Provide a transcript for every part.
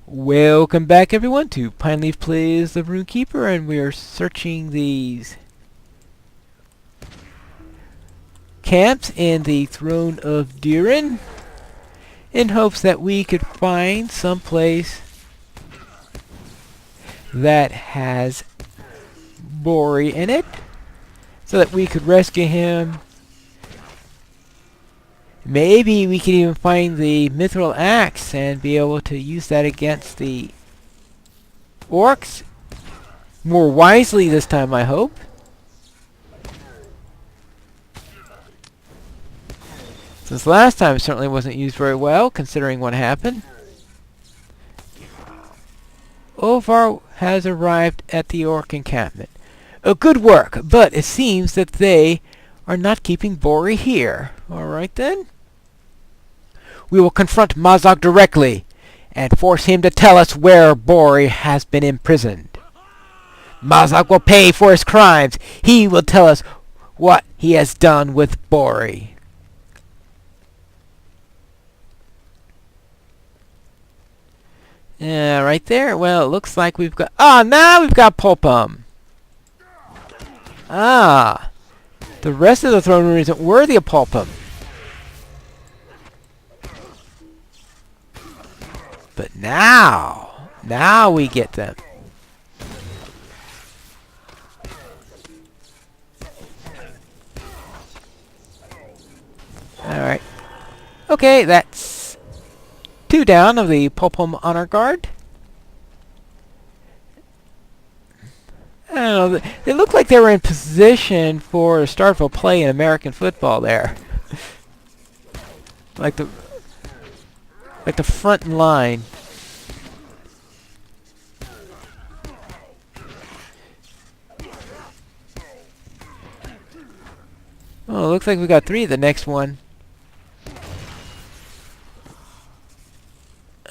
Welcome back, everyone, to Pineleaf Plays the Rune-keeper, and we are searching these camps in the Throne of Durin in hopes that we could find some place that has Bori in it so that we could rescue him. Maybe we could even find the mithril axe and be able to use that against the orcs more wisely this time, I hope. Since last time it certainly wasn't used very well, considering what happened. Ovar has arrived at the orc encampment. Good work, but it seems that they are not keeping Bori here. Alright then. We will confront Mazog directly and force him to tell us where Bori has been imprisoned. Mazog will pay for his crimes. He will tell us what he has done with Bori. Yeah, right there. Well, it looks like we've got... now we've got Pulpum. The rest of the throne room isn't worthy of Pulpum. But now we get them. Alright. Okay, that's 2 down of the Pulpum Honor Guard. I don't know, they look like they were in position for a start of a play in American football there. like the front line. Oh, looks like we got 3 of the next one.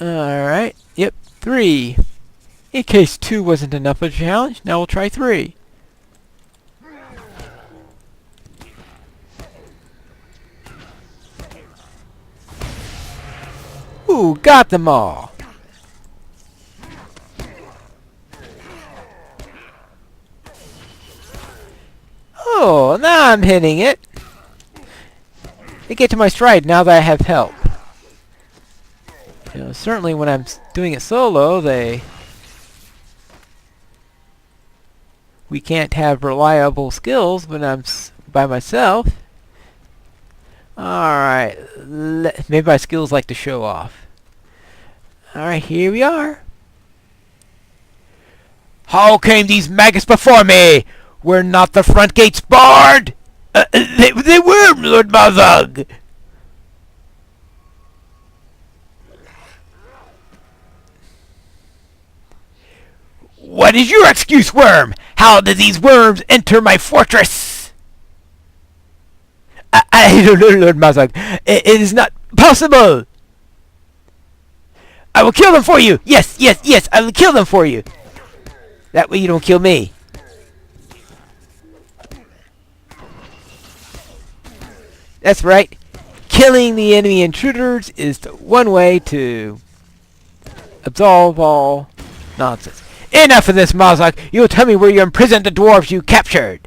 Alright, yep, 3. In case 2 wasn't enough of a challenge, now we'll try 3. Ooh, got them all. Oh, now I'm hitting it. They get to my stride now that I have help. You know, certainly when I'm doing it solo, we can't have reliable skills when I'm by myself. Alright, maybe my skills like to show off. Alright, here we are. How came these maggots before me? Were not the front gates barred? They were, Lord Mazog. What is your excuse, worm? How did these worms enter my fortress? I don't know, Lord Mazog. It is not possible. I will kill them for you. Yes, yes, yes, I will kill them for you. That way you don't kill me. That's right. Killing the enemy intruders is the one way to absolve all nonsense. Enough of this, Mazog. You will tell me where you imprisoned the dwarves you captured.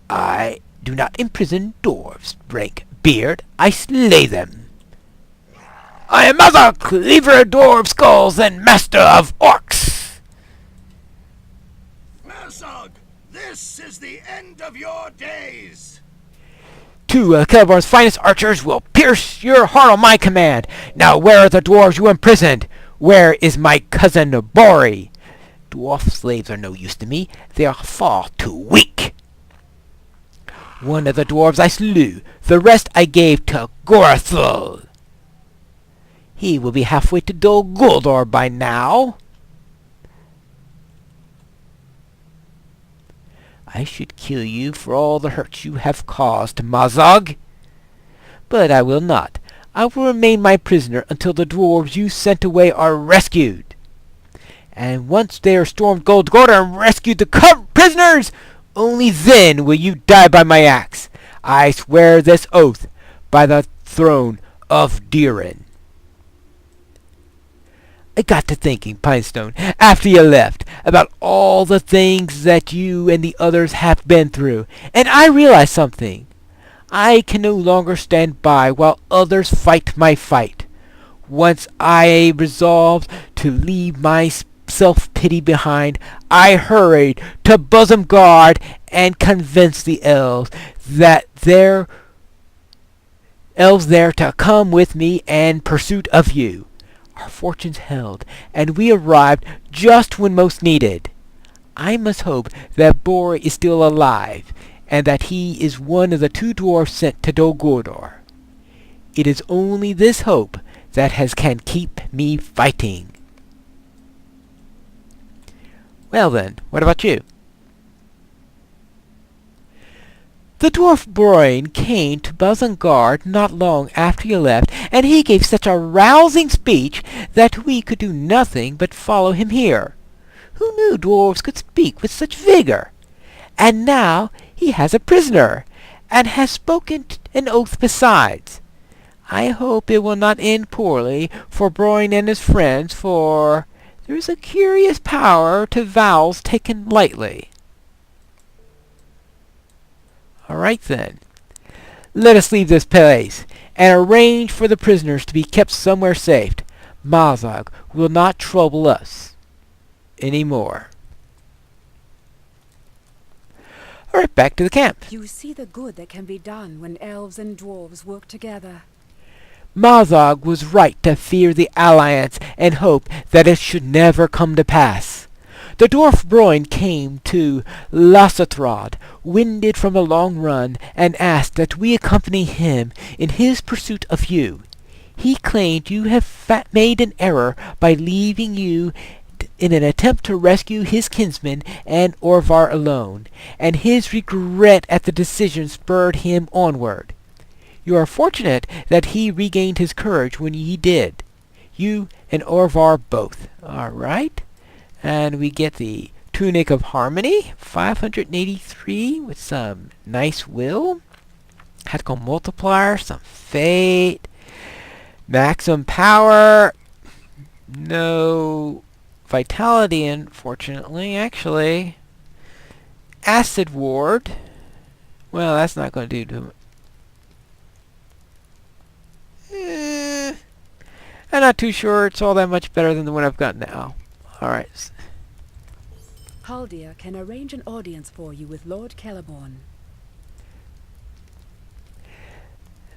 I do not imprison dwarves, Break Beard. I slay them. I am Mazog, cleaver of dwarf skulls and master of orcs. Mazog, this is the end of your days. 2 of Celeborn's finest archers will pierce your heart on my command. Now where are the dwarves you imprisoned? Where is my cousin Bori? Dwarf slaves are no use to me. They are far too weak. 1 of the dwarves I slew. The rest I gave to Gorathul. He will be halfway to Dol Guldur by now. I should kill you for all the hurt you have caused, Mazog. But I will not. I will remain my prisoner until the dwarves you sent away are rescued. And once they are stormed Dol Guldur and rescued the prisoners, only then will you die by my axe. I swear this oath by the throne of Diren. I got to thinking, Pinestone, after you left, about all the things that you and the others have been through, and I realized something. I can no longer stand by while others fight my fight. Once I resolved to leave my self-pity behind, I hurried to Bosom Guard and convinced the elves there to come with me in pursuit of you. Our fortunes held, and we arrived just when most needed. I must hope that Bori is still alive, and that he is one of the 2 dwarfs sent to Dol Guldur. It is only this hope that can keep me fighting. Well then, what about you? The dwarf Bori came to Bosengard not long after you left, and he gave such a rousing speech that we could do nothing but follow him here. Who knew dwarves could speak with such vigor? And now he has a prisoner, and has spoken an oath besides. I hope it will not end poorly for Bori and his friends, for there is a curious power to vows taken lightly. All right then. Let us leave this place, and arrange for the prisoners to be kept somewhere safe. Mazog will not trouble us any more. All right, back to the camp. You see the good that can be done when elves and dwarves work together. Mazog was right to fear the alliance and hope that it should never come to pass. The dwarf Bori came to Lasathrod, winded from a long run, and asked that we accompany him in his pursuit of you. He claimed you have made an error by leaving you in an attempt to rescue his kinsman and Orvar alone, and his regret at the decision spurred him onward. You are fortunate that he regained his courage when he did. You and Orvar both. All right. And we get the Tunic of Harmony, 583, with some nice will. Tactical multiplier, some fate. Maximum power. No vitality, unfortunately. Actually, Acid Ward. Well, that's not going to do too much. I'm not too sure it's all that much better than the one I've got now. Alright. Haldir can arrange an audience for you with Lord Celeborn.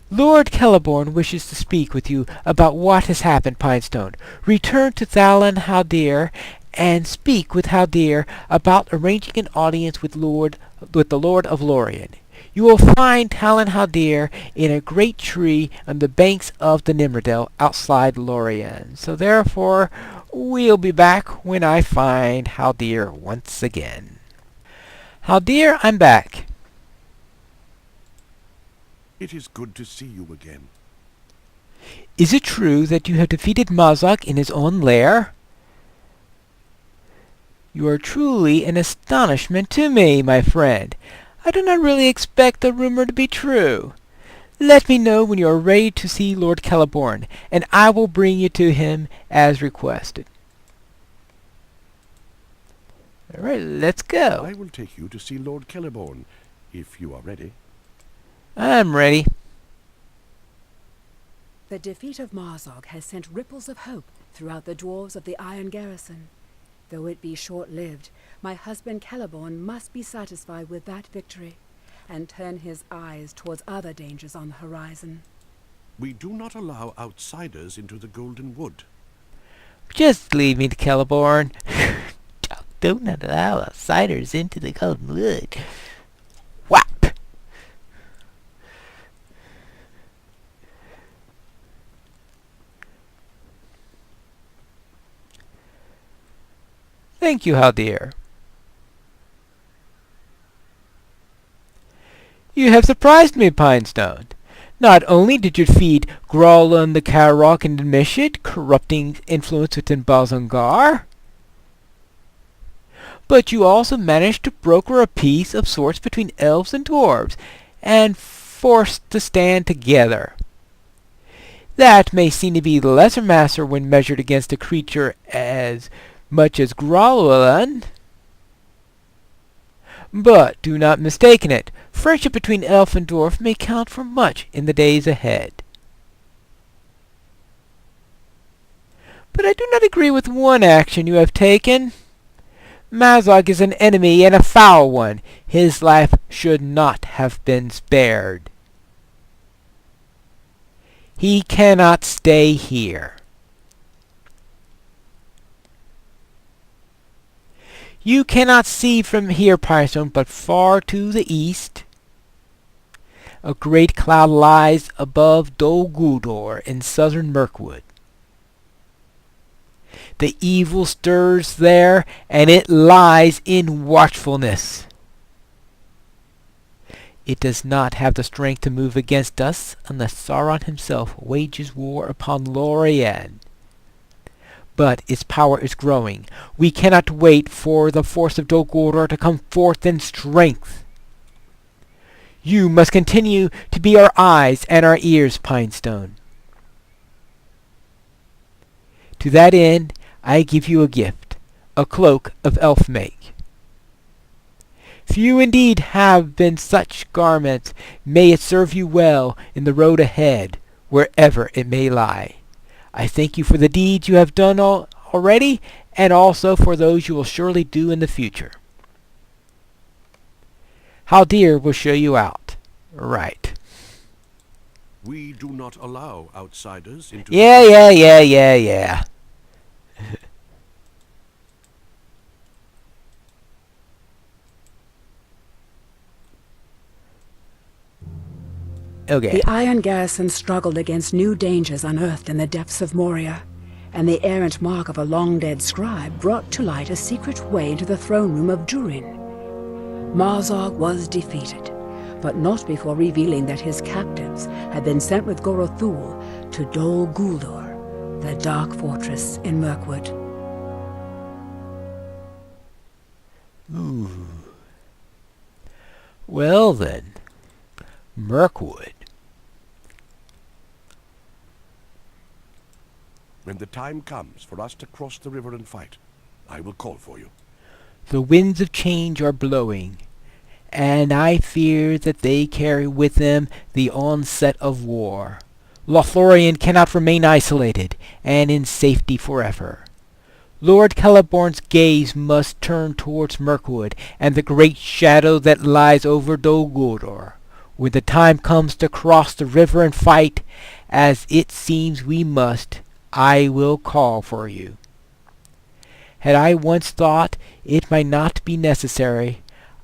Lord Celeborn wishes to speak with you about what has happened, Pinestone. Return to Thalan Haldir and speak with Haldir about arranging an audience with the Lord of Lorien. You will find Thalan Haldir in a great tree on the banks of the Nimrodel outside Lorien. So therefore, we'll be back when I find Haldir once again. Haldir, I'm back. It is good to see you again. Is it true that you have defeated Mazog in his own lair? You are truly an astonishment to me, my friend. I do not really expect the rumor to be true. Let me know when you are ready to see Lord Celeborn, and I will bring you to him as requested. All right, let's go. I will take you to see Lord Celeborn, if you are ready. I'm ready. The defeat of Mazog has sent ripples of hope throughout the dwarves of the Iron Garrison. Though it be short-lived, my husband Celeborn must be satisfied with that victory, and turn his eyes towards other dangers on the horizon. We do not allow outsiders into the Golden Wood. Just leave me to Celeborn. Do not allow outsiders into the Golden Wood. Whap! Thank you, Haldir. You have surprised me, Pinestone. Not only did you defeat Graulan the Karok and Mishit, corrupting influence within Bosongar, but you also managed to broker a peace of sorts between elves and dwarves, and forced to stand together. That may seem to be the lesser master when measured against a creature as much as Growlithe. But do not mistake it. Friendship between elf and dwarf may count for much in the days ahead. But I do not agree with one action you have taken. Mazog is an enemy and a foul one. His life should not have been spared. He cannot stay here. You cannot see from here, Pyrestone, but far to the east, a great cloud lies above Dol Guldur in southern Mirkwood. The evil stirs there, and it lies in watchfulness. It does not have the strength to move against us unless Sauron himself wages war upon Lorien. But its power is growing. We cannot wait for the force of Dol Guldur to come forth in strength. You must continue to be our eyes and our ears, Pinestone. To that end, I give you a gift, a cloak of elf make. Few indeed have been such garments. May it serve you well in the road ahead, wherever it may lie. I thank you for the deeds you have done already, and also for those you will surely do in the future. Haldir will show you out. Right. We do not allow outsiders into Yeah. Okay. The Iron Garrison struggled against new dangers unearthed in the depths of Moria, and the errant mark of a long-dead scribe brought to light a secret way into the throne room of Durin. Mazog was defeated, but not before revealing that his captives had been sent with Gorothul to Dol Guldur, the dark fortress in Mirkwood. Ooh. Well then, Mirkwood. When the time comes for us to cross the river and fight, I will call for you. The winds of change are blowing, and I fear that they carry with them the onset of war. Lothlorien cannot remain isolated and in safety forever. Lord Celeborn's gaze must turn towards Mirkwood and the great shadow that lies over Dol Guldur. When the time comes to cross the river and fight, as it seems we must, I will call for you. Had I once thought it might not be necessary,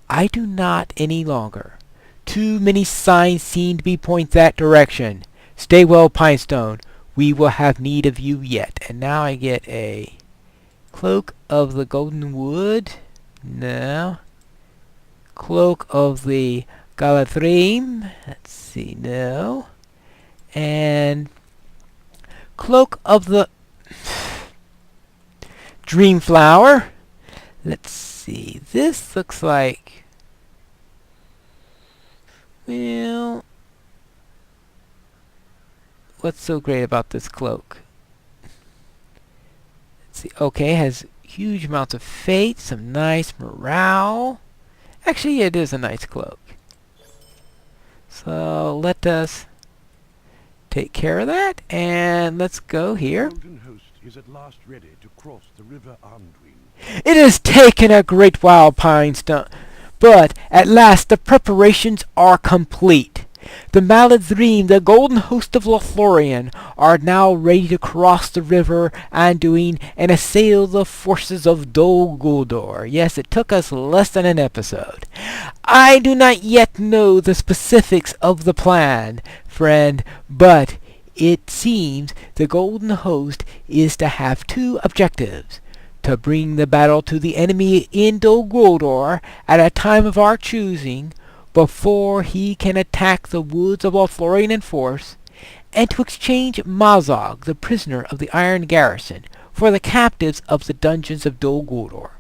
I do not any longer. Too many signs seem to be point that direction. Stay well, Pinestone. We will have need of you yet. And now I get a cloak of the golden wood. No. Cloak of the Galadrim. Let's see. No. And cloak of the Dreamflower. Let's see. This looks like, well, what's so great about this cloak? Let's see. Okay, it has huge amounts of fate, some nice morale. Actually, it is a nice cloak. So let us take care of that, and let's go here. The golden host is at last ready to cross the river Anduin. It has taken a great while, Pinestone, but at last the preparations are complete. The Maladrim, the golden host of Lothlorien, are now ready to cross the river Anduin and assail the forces of Dol Guldur. Yes, it took us less than an episode. I do not yet know the specifics of the plan, friend, but it seems the golden host is to have two objectives: to bring the battle to the enemy in Dol Guldur at a time of our choosing, before he can attack the woods of Lothlorien in force, and to exchange Mazog, the prisoner of the Iron Garrison, for the captives of the dungeons of Dol Guldur.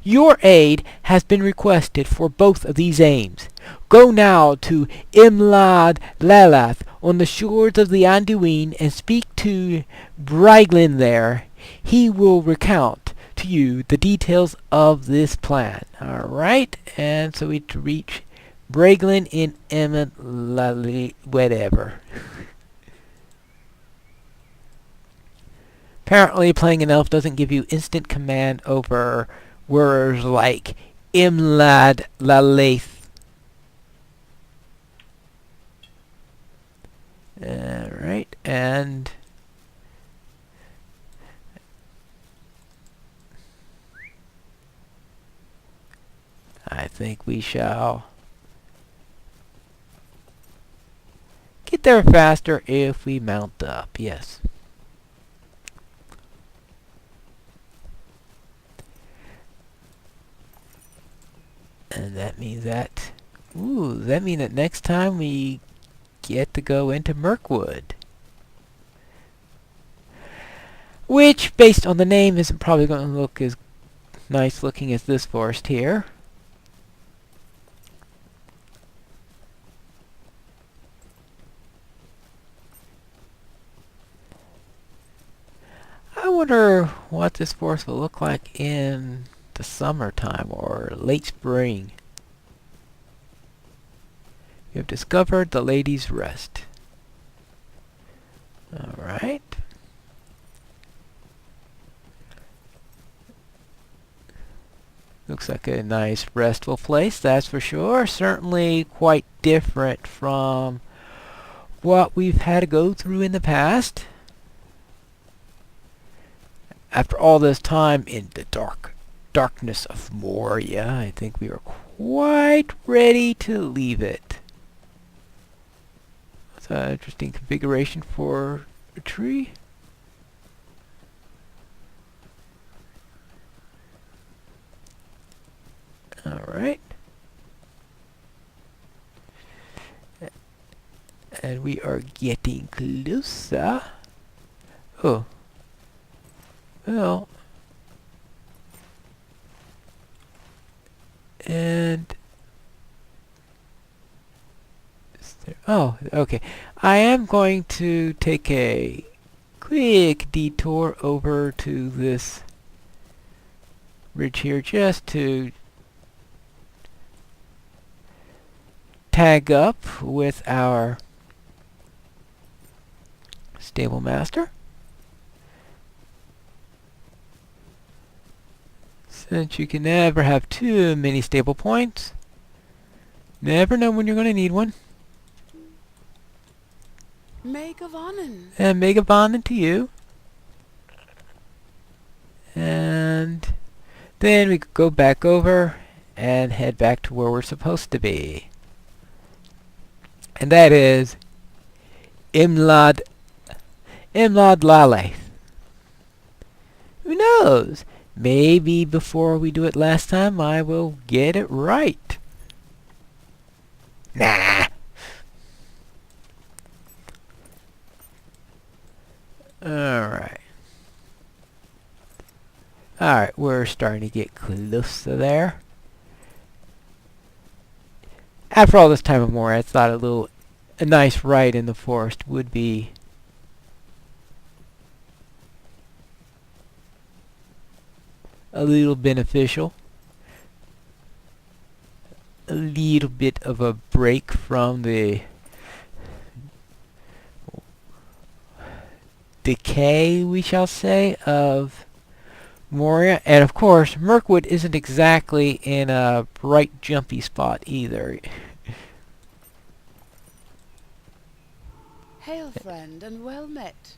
Your aid has been requested for both of these aims. Go now to Imlad Lalath on the shores of the Anduin and speak to Bryglin there. He will recount to you the details of this plan. Alright, and so we reach Bryglin in Imlad whatever. Apparently playing an elf doesn't give you instant command over words like Imlad Lalath. Alright, and I think we shall get there faster if we mount up, yes. And that means that, that means that next time we get to go into Mirkwood. Which, based on the name, isn't probably going to look as nice looking as this forest here. I wonder what this forest will look like in the summertime or late spring. You have discovered the Lady's Rest. Alright. Looks like a nice restful place, that's for sure. Certainly quite different from what we've had to go through in the past. After all this time in the darkness of Moria, I think we are quite ready to leave it. That's an interesting configuration for a tree. Alright. And we are getting closer. Oh. Well. And oh, okay. I am going to take a quick detour over to this ridge here just to tag up with our stable master. Since you can never have too many stable points. Never know when you're going to need one. Megavanen. And Megavanen to you. And then we could go back over and head back to where we're supposed to be. And that is Imlad Lalath. Who knows? Maybe before we do it last time, I will get it right. Nah. Alright. Alright, we're starting to get close to there. After all this time of more, I thought a nice ride in the forest would be a little beneficial. A little bit of a break from the decay, we shall say, of Moria. And of course, Mirkwood isn't exactly in a bright, jumpy spot either. Hail, friend, and well met.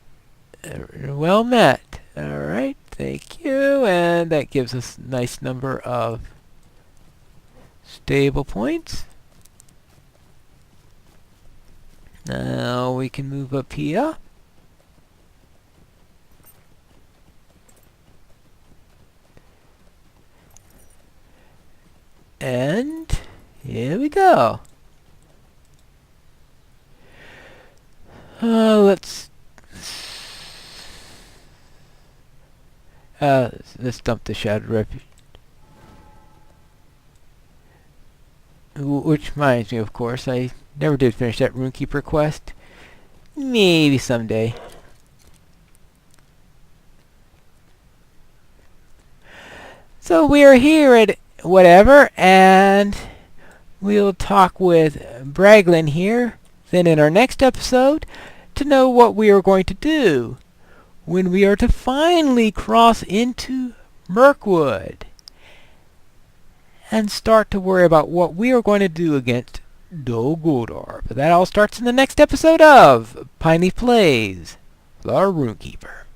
Well met. Alright, thank you. And that gives us a nice number of stable points. Now we can move up here. And here we go. Let's dump the Shattered Refuge. Which reminds me, of course, I never did finish that Rune-keeper quest. Maybe someday. So we are here at whatever, and we'll talk with Braglin here, then in our next episode, to know what we are going to do when we are to finally cross into Mirkwood and start to worry about what we are going to do against Dol Guldur. But that all starts in the next episode of Pineleaf Plays, the Rune-keeper.